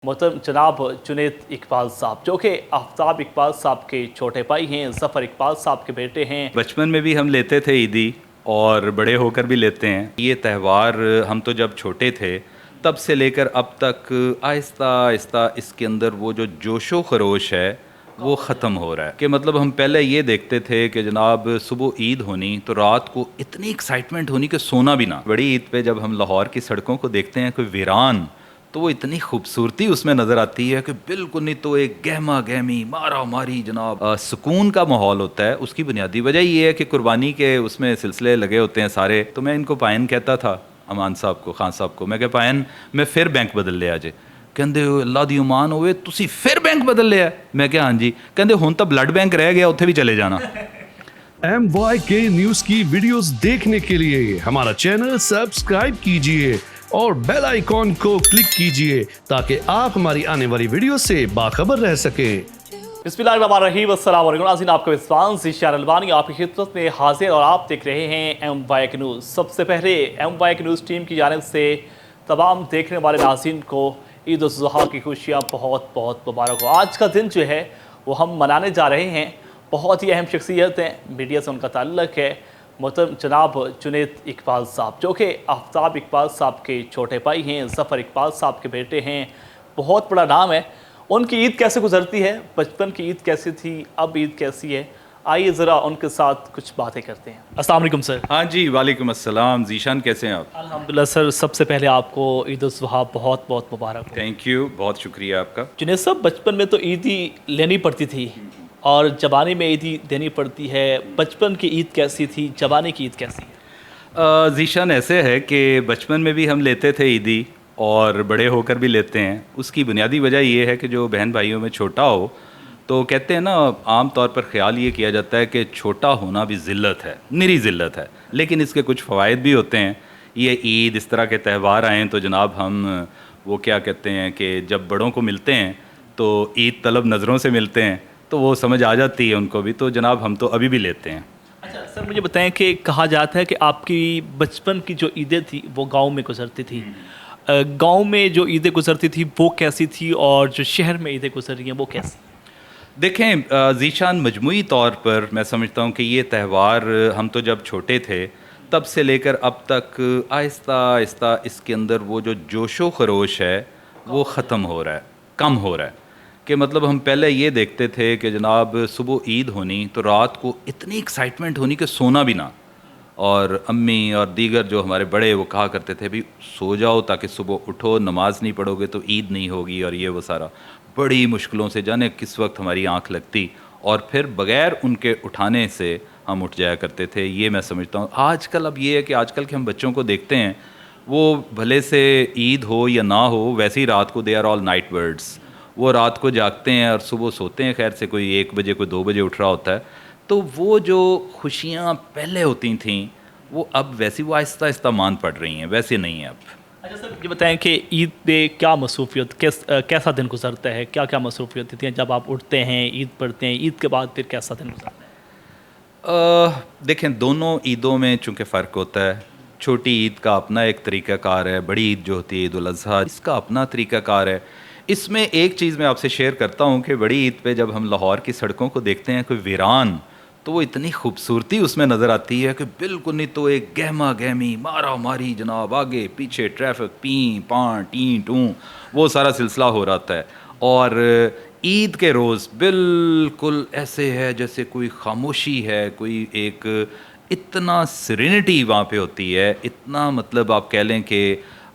मोहतरम जनाब जुनैद इकबाल साहब जो कि आफ्ताब इकबाल साहब के छोटे भाई हैं, ज़फ़र इकबाल साहब के बेटे हैं। बचपन में भी हम लेते थे ईदी और बड़े होकर भी लेते हैं। ये त्यौहार हम तो जब छोटे थे तब से लेकर अब तक आहिस्ता आहिस्ता इसके अंदर वो जो जोशो खरोश है वो ख़त्म हो रहा है। कि मतलब हम पहले ये देखते थे कि जनाब सुबह ईद होनी तो रात को इतनी एक्साइटमेंट होनी कि सोना भी ना। बड़ी ईद पे जब हम लाहौर की सड़कों को देखते हैं कोई वीरान, तो वो इतनी खूबसूरती उसमें नज़र आती है कि बिल्कुल नहीं तो एक गहमा गहमी मारा मारी जनाब सुकून का माहौल होता है। उसकी बुनियादी वजह ये है कि कुर्बानी के उसमें सिलसिले लगे होते हैं सारे। तो मैं इनको पायन कहता था, अमान साहब को, खान साहब को, मैं कह पायन मैं फिर बैंक बदल लिया जे। ਕਹਿੰਦੇ ਅੱਲਾ ਦੀ ਉਮਾਨ ਹੋਵੇ ਤੁਸੀਂ ਫਿਰ ਬੈਂਕ ਬਦਲ ਲਿਆ। ਮੈਂ ਕਿਹਾ ਹਾਂਜੀ। ਕਹਿੰਦੇ ਹੁਣ ਤਾਂ ਬਲੱਡ ਬੈਂਕ ਰਹਿ ਗਿਆ, ਉੱਥੇ ਵੀ ਚਲੇ ਜਾਣਾ। MYK न्यूज की वीडियोस देखने के लिए हमारा चैनल सब्सक्राइब कीजिए और बेल आइकॉन को क्लिक कीजिए ताकि आप हमारी आने वाली वीडियो से बाखबर रह सकें। बिस्मिल्लाहिर्रहमानिर्रहीम, अस्सलाम वालेकुम नाज़रीन, आपका विश्वास ज़ीशान अलवानी आपकी खिदमत में हाजिर और आप देख रहे हैं MYK न्यूज़। सबसे पहले MYK न्यूज़ टीम की जानिब से तमाम देखने वाले नाज़रीन को ईद उल ज़ुहा की खुशियाँ बहुत बहुत मुबारक हो। आज का दिन जो है वो हम मनाने जा रहे हैं। बहुत ही अहम शख्सियत हैं, मीडिया से उनका ताल्लुक़ है। मोहतरम जनाब जुनैद इकबाल साहब जो कि आफ्ताब इकबाल साहब के छोटे भाई हैं, ज़फ़र इकबाल साहब के बेटे हैं। बहुत बड़ा नाम है। उनकी ईद कैसे गुजरती है, बचपन की ईद कैसी थी, अब ईद कैसी है, आइए ज़रा उनके साथ कुछ बातें करते हैं। अस्सलाम वालेकुम सर। हाँ जी, वालेकुम अस्सलाम। ज़ीशान कैसे हैं आप? अल्हम्दुलिल्लाह सर, सबसे पहले आपको ईद उल ज़ुहा बहुत बहुत मुबारक हो। थैंक यू, बहुत शुक्रिया आपका। जुनैद साहब, बचपन में तो ईदी लेनी पड़ती थी और जवानी में ईदी देनी पड़ती है। बचपन की ईद कैसी थी, जवानी की ईद कैसी है? ज़ीशान ऐसे है कि बचपन में भी हम लेते थे ईदी और बड़े होकर भी लेते हैं। उसकी बुनियादी वजह ये है कि जो बहन भाइयों में छोटा हो तो कहते हैं ना, आम तौर पर ख्याल ये किया जाता है कि छोटा होना भी ज़िल्लत है, निरी ज़िल्लत है, लेकिन इसके कुछ फ़वाइद भी होते हैं। ये ईद इस तरह के त्यौहार आएँ तो जनाब हम वो क्या कहते हैं कि जब बड़ों को मिलते हैं तो ईद तलब नज़रों से मिलते हैं, तो वो समझ आ जाती है उनको भी। तो जनाब हम तो अभी भी लेते हैं। अच्छा सर, मुझे बताएं कि कहा जाता है कि आपकी बचपन की जो ईदें थी वो गांव में गुजरती थी। गांव में जो ईदें गुजरती थी वो कैसी थी और जो शहर में ईदें गुजर रही हैं वो कैसी? देखें ज़ीशान, मजमूई तौर पर मैं समझता हूँ कि ये त्यौहार हम तो जब छोटे थे तब से लेकर अब तक आहिस्ता आहिस्ता इसके अंदर वो जो जोशो खरोश है वो ख़त्म हो रहा है, कम हो रहा है। कि मतलब हम पहले ये देखते थे कि जनाब सुबह ईद होनी तो रात को इतनी एक्साइटमेंट होनी कि सोना भी ना। और अम्मी और दीगर जो हमारे बड़े वो कहा करते थे भी सो जाओ ताकि सुबह उठो, नमाज नहीं पढ़ोगे तो ईद नहीं होगी, और ये वो सारा बड़ी मुश्किलों से जाने किस वक्त हमारी आंख लगती और फिर बग़ैर उनके उठाने से हम उठ जाया करते थे। ये मैं समझता हूँ। आजकल अब ये है कि आजकल के हम बच्चों को देखते हैं, वो भले से ईद हो या ना हो वैसे ही रात को they are all night birds. वो रात को जागते हैं और सुबह सोते हैं, खैर से कोई 1 बजे कोई 2 बजे उठ रहा होता है। तो वो जो खुशियाँ पहले होती थीं वो अब वैसी वो आहिस्ता आहिस्ता मान पड़ रही हैं, वैसे नहीं है अब। अच्छा सर, ये बताएं कि ईद पे क्या मसरूफियत, कैसा दिन गुजरता है, क्या क्या मसरूफियत होती हैं जब आप उठते हैं, ईद पढ़ते हैं, ईद के बाद फिर कैसा दिन गुजरता है? देखें, दोनों ईदों में चूँकि फ़र्क होता है। छोटी ईद का अपना एक तरीक़ाकार है, बड़ी ईद जो होती है ईद उल अज़हा, इसका अपना तरीक़ाकार है। इसमें एक चीज़ मैं आपसे शेयर करता हूँ कि बड़ी ईद पे जब हम लाहौर की सड़कों को देखते हैं कोई वीरान, तो वो इतनी खूबसूरती उसमें नज़र आती है कि बिल्कुल नहीं तो एक गहमा गहमी मारा मारी जनाब, आगे पीछे ट्रैफिक, पी पाँ टी टूँ, वो सारा सिलसिला हो रहा है। और ईद के रोज़ बिल्कुल ऐसे है जैसे कोई खामोशी है, कोई एक इतना सिरेनिटी वहाँ पे होती है, इतना मतलब आप कह लें कि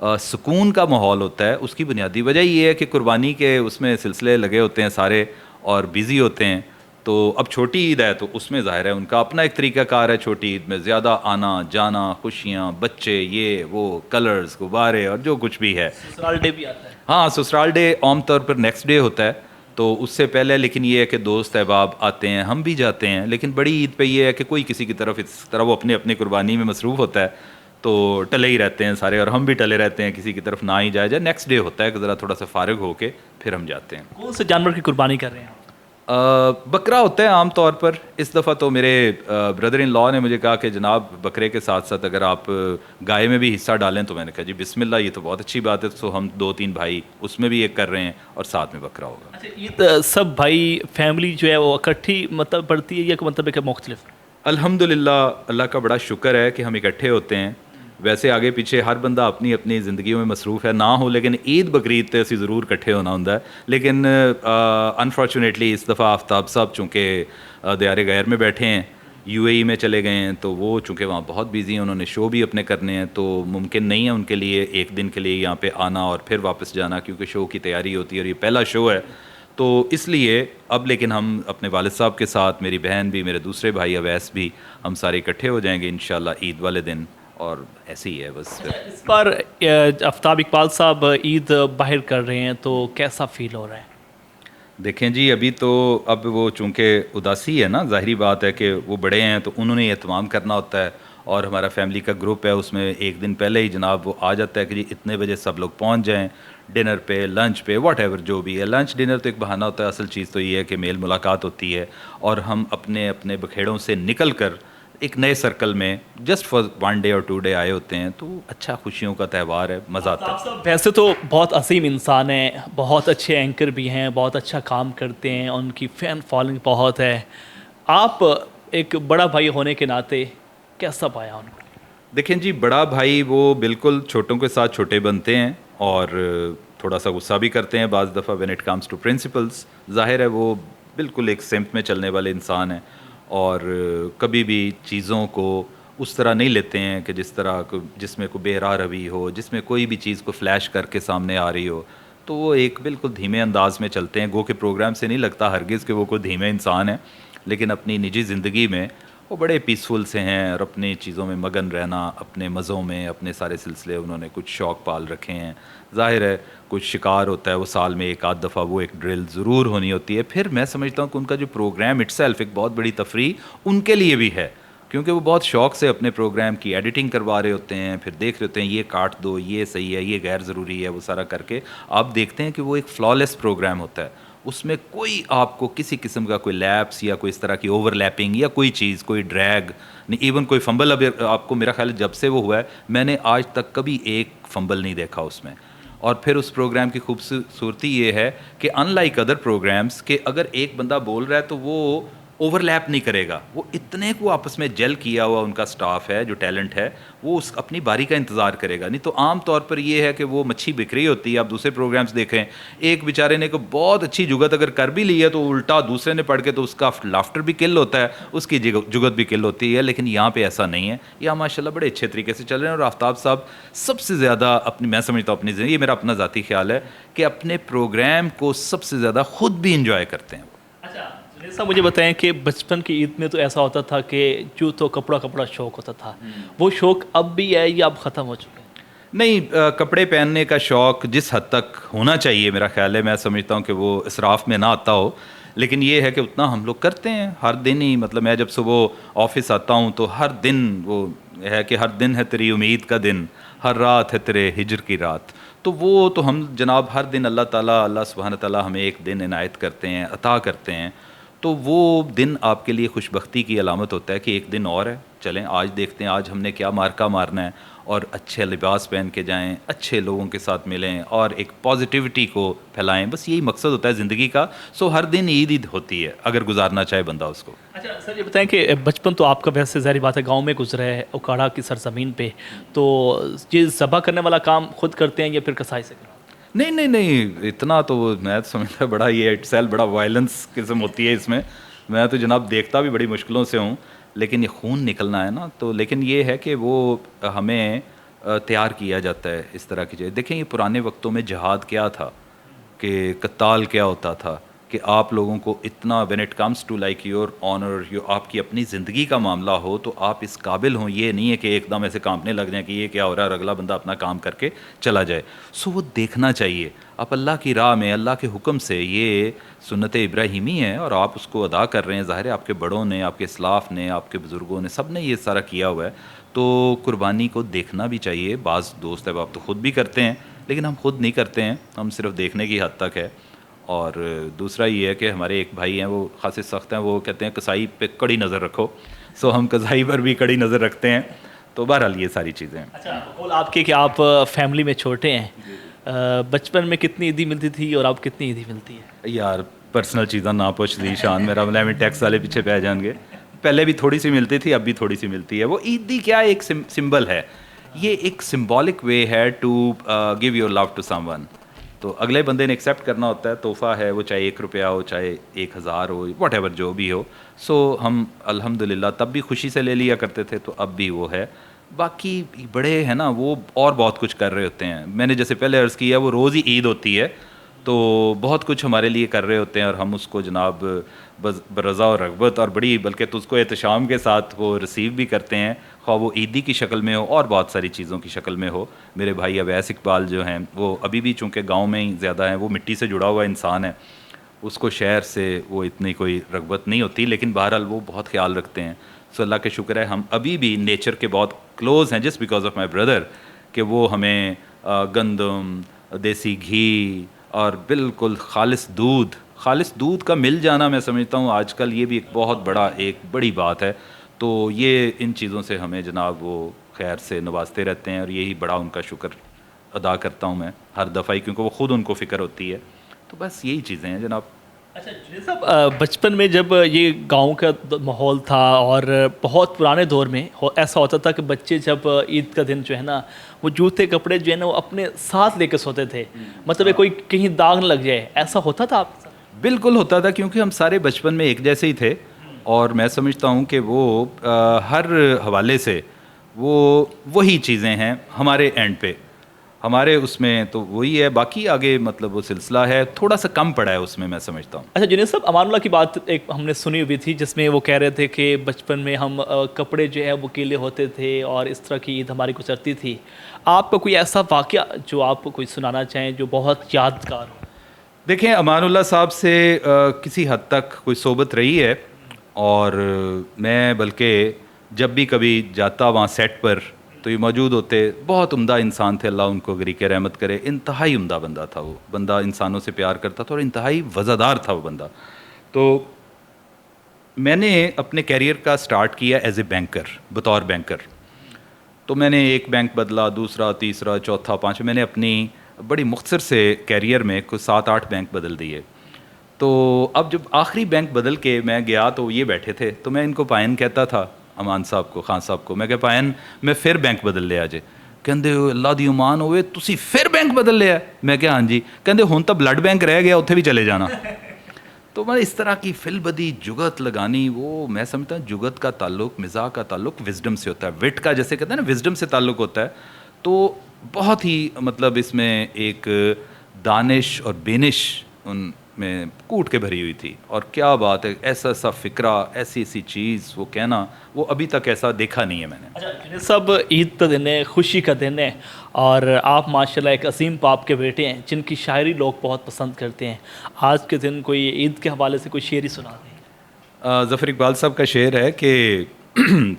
सुकून का माहौल होता है। उसकी बुनियादी वजह ये है कि कुर्बानी के उसमें सिलसिले लगे होते हैं सारे और बिज़ी होते हैं। तो अब छोटी ईद है तो उसमें ज़ाहिर है उनका अपना एक तरीक़ाकार है। छोटी ईद में ज़्यादा आना जाना, खुशियाँ, बच्चे, ये वो, कलर्स, गुब्बारे और जो कुछ भी है। ससुराल डे भी आता है। हाँ, ससुराल डे आम तौर पर नेक्स्ट डे होता है, तो उससे पहले लेकिन ये है कि दोस्त अहबाब आते हैं, हम भी जाते हैं। लेकिन बड़ी ईद पे ये है कि कोई किसी की तरफ इस तरह वो अपनी अपनी कुर्बानी में मसरूफ़ होता है, तो टले ही रहते हैं सारे, और हम भी टले रहते हैं, किसी की तरफ ना ही जाए। नेक्स्ट डे होता है कि ज़रा थोड़ा सा फारिग होके फिर हम जाते हैं। कौन से जानवर की कुर्बानी कर रहे हैं आप? बकरा होता है आम तौर पर। इस दफ़ा तो मेरे ब्रदर इन लॉ ने मुझे कहा कि जनाब बकरे के साथ साथ अगर आप गाय में भी हिस्सा डालें, तो मैंने कहा जी बिस्मिल्लाह, ये तो बहुत अच्छी बात है। तो हम 2-3 भाई उसमें भी एक कर रहे हैं और साथ में बकरा होगा। अच्छा, ईद सब भाई फैमिली जो है वो इकट्ठी मतलब पड़ती है या मतलब एक मुख्तलिफ? अल्हम्दुलिल्लाह, अल्लाह का बड़ा शुक्र है कि हम इकट्ठे होते हैं। वैसे आगे पीछे हर बंदा अपनी अपनी ज़िंदगी में मसरूफ़ है ना हो, लेकिन ईद बकरीद तो असी ज़रूर इकट्ठे होना होंदा है। लेकिन अनफॉर्चुनेटली इस दफ़ा आफ्ताब साहब चूँकि दियारे गैर में बैठे हैं, यूएई में चले गए हैं, तो वो चूँकि वहाँ बहुत बिज़ी हैं, उन्होंने शो भी अपने करने हैं, तो मुमकिन नहीं है उनके लिए एक दिन के लिए यहाँ पे आना और फिर वापस जाना, क्योंकि शो की तैयारी होती है और ये पहला शो है। तो इसलिए अब लेकिन हम अपने वालिद साहब के साथ, मेरी बहन भी, मेरे दूसरे भाई अवैस भी, हम सारे इकट्ठे हो जाएंगे इंशाल्लाह ईद वाले दिन। और ऐसे ही है बस। इस बार आफ्ताब इकबाल साहब ईद बाहर कर रहे हैं, तो कैसा फील हो रहा है? देखें जी, अभी तो अब वो चूँकि उदासी है ना, ज़ाहिरी बात है कि वो बड़े हैं तो उन्होंने एहतमाम करना होता है, और हमारा फैमिली का ग्रुप है, उसमें एक दिन पहले ही जनाब वो आ जाता है कि जी इतने बजे सब लोग पहुंच जाएं डिनर पे, लंच पे, वॉट एवर जो भी है। लंच डिनर तो एक बहाना होता है, असल चीज़ तो ये है कि मेल मुलाकात होती है और हम अपने अपने बखेड़ों से निकल कर एक नए सर्कल में जस्ट फॉर 1 डे और 2 डे आए होते हैं। तो अच्छा, खुशियों का त्यौहार है, मज़ा आता है। साहब वैसे तो बहुत असीम इंसान हैं, बहुत अच्छे एंकर भी हैं, बहुत अच्छा काम करते हैं, उनकी फ़ैन फॉलोइंग बहुत है। आप एक बड़ा भाई होने के नाते कैसा पाया उनको? देखें जी, बड़ा भाई वो बिल्कुल छोटों के साथ छोटे बनते हैं और थोड़ा सा गुस्सा भी करते हैं बाज़ दफ़ा when it comes to principles. ज़ाहिर है वो बिल्कुल एक सिमत में चलने वाले इंसान हैं और कभी भी चीज़ों को उस तरह नहीं लेते हैं कि जिस तरह जिसमें कोई बेराह रवि हो, जिसमें कोई भी चीज़ को फ्लैश करके सामने आ रही हो। तो वो एक बिल्कुल धीमे अंदाज में चलते हैं। गो के प्रोग्राम से नहीं लगता हरगिज़ कि वो कोई धीमे इंसान है, लेकिन अपनी निजी ज़िंदगी में वो बड़े पीसफुल से हैं और अपनी चीज़ों में मगन रहना, अपने मज़ों में, अपने सारे सिलसिले, उन्होंने कुछ शौक़ पाल रखे हैं। ज़ाहिर है कुछ शिकार होता है, वो साल में एक आध दफ़ा वो एक ड्रिल ज़रूर होनी होती है। फिर मैं समझता हूँ कि उनका जो प्रोग्राम इटसेल्फ एक बहुत बड़ी तफरीह उनके लिए भी है, क्योंकि वो बहुत शौक़ से अपने प्रोग्राम की एडिटिंग करवा रहे होते हैं, फिर देख रहे होते हैं ये काट दो, ये सही है, ये गैर ज़रूरी है, वो सारा करके आप देखते हैं कि वो एक फ्लॉलेस प्रोग्राम होता है। उसमें कोई आपको किसी किस्म का कोई लैप्स या कोई इस तरह की ओवरलैपिंग या कोई चीज़, कोई ड्रैग नहीं, इवन कोई फंबल अभी आपको, मेरा ख्याल है जब से वो हुआ है मैंने आज तक कभी एक फंबल नहीं देखा उसमें। और फिर उस प्रोग्राम की खूबसूरती ये है कि अनलाइक अदर प्रोग्राम्स के अगर एक बंदा बोल रहा है तो वो ओवरलैप नहीं करेगा। वो इतने को आपस में जेल किया हुआ उनका स्टाफ है, जो टैलेंट है, वो उस अपनी बारी का इंतज़ार करेगा। नहीं तो आम तौर पर ये है कि वो मच्छी बिक रही होती है। आप दूसरे प्रोग्राम्स देखें, एक बेचारे ने को बहुत अच्छी जुगत अगर कर भी ली है तो उल्टा दूसरे ने पढ़ के तो उसका लाफ्टर भी किल होता है, उसकी जुगत भी किल होती है। लेकिन यहाँ पे ऐसा नहीं है, यहाँ माशाल्लाह बड़े अच्छे तरीके से चल रहे हैं। और आफ्ताब साहब सबसे ज़्यादा अपनी, मैं समझता हूँ अपनी ज़िंदगी, ये मेरा अपना ज़ाती ख्याल है कि अपने प्रोग्राम को सबसे ज़्यादा खुद भी इंजॉय करते हैं। ऐसा मुझे बताएं कि बचपन की ईद में तो ऐसा होता था कि जो तो कपड़ा शौक़ होता था, वो शौक़ अब भी है या अब ख़त्म हो चुका है? नहीं, कपड़े पहनने का शौक़ जिस हद तक होना चाहिए मेरा ख्याल है, मैं समझता हूँ कि वो इसराफ में ना आता हो। लेकिन ये है कि उतना हम लोग करते हैं हर दिन ही। मतलब मैं जब सुबह ऑफिस आता हूँ तो हर दिन वो है कि हर दिन है तेरी उम्मीद का दिन, हर रात है तेरे हिजर की रात। तो वो तो हम जनाब हर दिन अल्लाह सुब्हान ताला हमें एक दिन इनायत करते हैं, अता करते हैं। तो वो दिन आपके लिए खुशबख्ती की अलामत होता है कि एक दिन और है, चलें आज देखते हैं आज हमने क्या मार्का मारना है, और अच्छे लिबास पहन के जाएं, अच्छे लोगों के साथ मिलें और एक पॉजिटिविटी को फैलाएं। बस यही मकसद होता है ज़िंदगी का। सो हर दिन ईद होती है अगर गुजारना चाहे बंदा उसको। अच्छा सर, ये बताएं कि बचपन तो आपका वैसे ज़ाहिर बात है गांव में गुजरा है, उकाड़ा की सरजमीन पे, तो ये ज़बा करने वाला काम खुद करते हैं या फिर कसाई से? नहीं, इतना तो मैं समझता बड़ा ये इटसेल्फ बड़ा वायलेंस किस्म होती है इसमें। मैं तो जनाब देखता भी बड़ी मुश्किलों से हूँ, लेकिन ये खून निकलना है ना, तो लेकिन ये है कि वो हमें तैयार किया जाता है इस तरह की चीज़। देखें, ये पुराने वक्तों में जहाद क्या था, कि कत्ताल क्या होता था, कि आप लोगों को इतना when it comes to like your honour, यो आपकी अपनी ज़िंदगी का मामला हो तो आप इस काबिल हों। ये नहीं है कि एकदम ऐसे कांपने लग जाए कि ये क्या हो रहा है और अगला बंदा अपना काम करके चला जाए। सो वो देखना चाहिए आप अल्लाह की राह में, अल्लाह के हुक्म से, ये सुन्नत इब्राहिमी है और आप उसको अदा कर रहे हैं। ज़ाहिर है आपके बड़ों ने, आपके इस्लाफ ने, आपके बुज़ुर्गों ने, सब ने ये सारा किया हुआ है, तो कुर्बानी को देखना भी चाहिए। बाज़ दोस्त है आप तो ख़ुद भी करते हैं, लेकिन हम खुद नहीं करते हैं, हम सिर्फ देखने की हद तक है। और दूसरा ये है कि हमारे एक भाई हैं, वो खासे सख्त हैं, वो कहते हैं कसाई पे कड़ी नज़र रखो। सो हम कसाई पर भी कड़ी नज़र रखते हैं। तो बहरहाल ये सारी चीज़ें हैं। अच्छा, बोल आपके कि आप फैमिली में छोटे हैं, बचपन में कितनी ईदी मिलती थी और अब कितनी ईदी मिलती है? यार पर्सनल चीज़ां ना पुछ दी शान, मेरा मतलब में टैक्स वाले पीछे पै जाएंगे। पहले भी थोड़ी सी मिलती थी, अब भी थोड़ी सी मिलती है। वो ईदी क्या एक सिंबल है, ये एक सिंबॉलिक वे है to give your love to someone. तो अगले बंदे ने एक्सेप्ट करना होता है, तोहफ़ा है वो, चाहे 1 रुपया हो, चाहे 1000 हो, व्हाटएवर जो भी हो। सो हम अल्हम्दुलिल्लाह तब भी खुशी से ले लिया करते थे, तो अब भी वो है। बाकी बड़े हैं ना, वो और बहुत कुछ कर रहे होते हैं। मैंने जैसे पहले अर्ज़ किया, वो रोज़ ही ईद होती है, तो बहुत कुछ हमारे लिए कर रहे होते हैं, और हम उसको जनाब बरज़ा और रग़बत और बड़ी बल्कि तो उसको एहतशाम के साथ वो रिसीव भी करते हैं, ख़्वाह वो ईदी की शक्ल में हो और बहुत सारी चीज़ों की शक्ल में हो। मेरे भाई अवैस इकबाल जो हैं, वो अभी भी चूँकि गाँव में ही ज़्यादा हैं, वो मिट्टी से जुड़ा हुआ इंसान है, उसको शहर से वो इतनी कोई रग़बत नहीं होती, लेकिन बहरहाल वो बहुत ख्याल रखते हैं। सो अल्लाह के शुक्र है हम अभी भी नेचर के बहुत क्लोज़ हैं, just because of my brother, कि वो हमें गंदम, देसी घी और बिल्कुल खालिस दूध का मिल जाना, मैं समझता हूँ आजकल ये भी एक बड़ी बात है। तो ये इन चीज़ों से हमें जनाब वो खैर से नवाजते रहते हैं, और यही बड़ा उनका शुक्र अदा करता हूँ मैं हर दफ़ा ही, क्योंकि वो ख़ुद उनको फ़िक्र होती है। तो बस यही चीज़ें हैं जनाब। अच्छा जुनैद साहब, बचपन में जब ये गांव का माहौल था और बहुत पुराने दौर में ऐसा होता था कि बच्चे जब ईद का दिन जो है ना, वो जूते कपड़े जो है ना वो अपने साथ लेकर सोते थे, मतलब ये कोई कहीं दाग न लग जाए, ऐसा होता था आपके साथ? बिल्कुल होता था, क्योंकि हम सारे बचपन में एक जैसे ही थे, और मैं समझता हूँ कि वो हर हवाले से वही चीज़ें हैं हमारे एंड पे, हमारे उसमें तो वही है। बाकी आगे मतलब वो सिलसिला है, थोड़ा सा कम पड़ा है उसमें, मैं समझता हूँ। अच्छा जुनैद साहब, अमानुल्लाह की बात एक हमने सुनी हुई थी, जिसमें वो कह रहे थे कि बचपन में हम कपड़े जो है वो गीले होते थे और इस तरह की ईद हमारी गुजरती थी। आपका कोई ऐसा वाक़या जो आप कोई सुनाना चाहें जो बहुत यादगार हो? देखें, अमानुल्लाह साहब से किसी हद तक कोई सोबत रही है, और मैं बल्कि जब भी कभी जाता वहाँ सेट पर तो ये मौजूद होते। बहुत उम्दा इंसान थे, अल्लाह उनको गरीक रहमत करे। इंतहाई उम्दा बंदा था वो बंदा, इंसानों से प्यार करता था और इंतहाई वज़ादार था वो बंदा। तो मैंने अपने कैरियर का स्टार्ट किया एज ए बैंकर, बतौर बैंकर। तो मैंने एक बैंक बदला, दूसरा, तीसरा, चौथा, पाँचवा, मैंने अपनी बड़ी मुख्तसर से कैरियर में कुछ 7-8 बैंक बदल दिए। तो अब जब आखिरी बैंक बदल के मैं गया तो ये बैठे थे, तो मैं इनको पायन कहता था, अमान साहब को, खान साहब को। मैं कहा पायन मैं फिर बैंक बदल लिया जे। कहते अल्लाह दी उमान होवे तुसी फिर बैंक बदल लिया? मैं क्या हाँ जी। कहते हुण तो ब्लड बैंक रह गया, उत्थे भी चले जाना। तो मैं इस तरह की फिलबदी जुगत लगानी, वो मैं समझता हूँ जुगत का ताल्लुक, मिजाह का ताल्लुक विजडम से होता है, विट का जैसे कहते हैं ना विजडम से ताल्लुक होता है। तो बहुत ही मतलब इसमें एक दानिश और बेनिश उनमें कूट के भरी हुई थी। और क्या बात है, ऐसा ऐसा फ़िक्रा, ऐसी ऐसी चीज़ वो कहना, वो अभी तक ऐसा देखा नहीं है मैंने। अच्छा जुनैद साहब, ईद का दिन है, खुशी का दिन है, और आप माशाल्लाह एक असीम बाप के बेटे हैं जिनकी शायरी लोग बहुत पसंद करते हैं। आज के दिन कोई ईद के हवाले से कोई शेर सुना दें। ज़फ़र इकबाल साहब का शेर है कि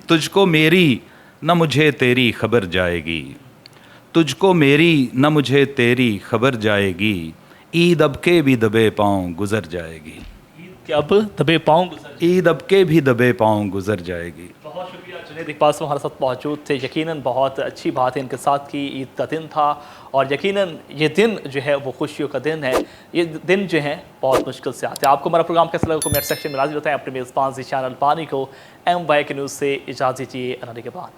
तुझको मेरी न मुझे तेरी खबर जाएगी, तुझको मेरी न मुझे तेरी खबर जाएगी, ईद अब के भी दबे पाँव गुजर जाएगी। ईद के अब दबे पाँव गुजर, ईद अब के भी दबे पाँव गुजर जाएगी। बहुत शुक्रिया जुनैद इकबाल साहब हमारे साथ मौजूद थे। यकीनन बहुत अच्छी बात है इनके साथ की, ईद का दिन था और यकीनन ये दिन जो है वो खुशियों का दिन है। ये दिन जो है बहुत मुश्किल से आते हैं। आपको हमारा प्रोग्राम कैसा लगा कमेंट सेक्शन में लाज़िम बताएं। अपने मेज़बान ज़ीशान अल्बानी को MYK न्यूज़ से इजाज़त दीजिए। आने के बाद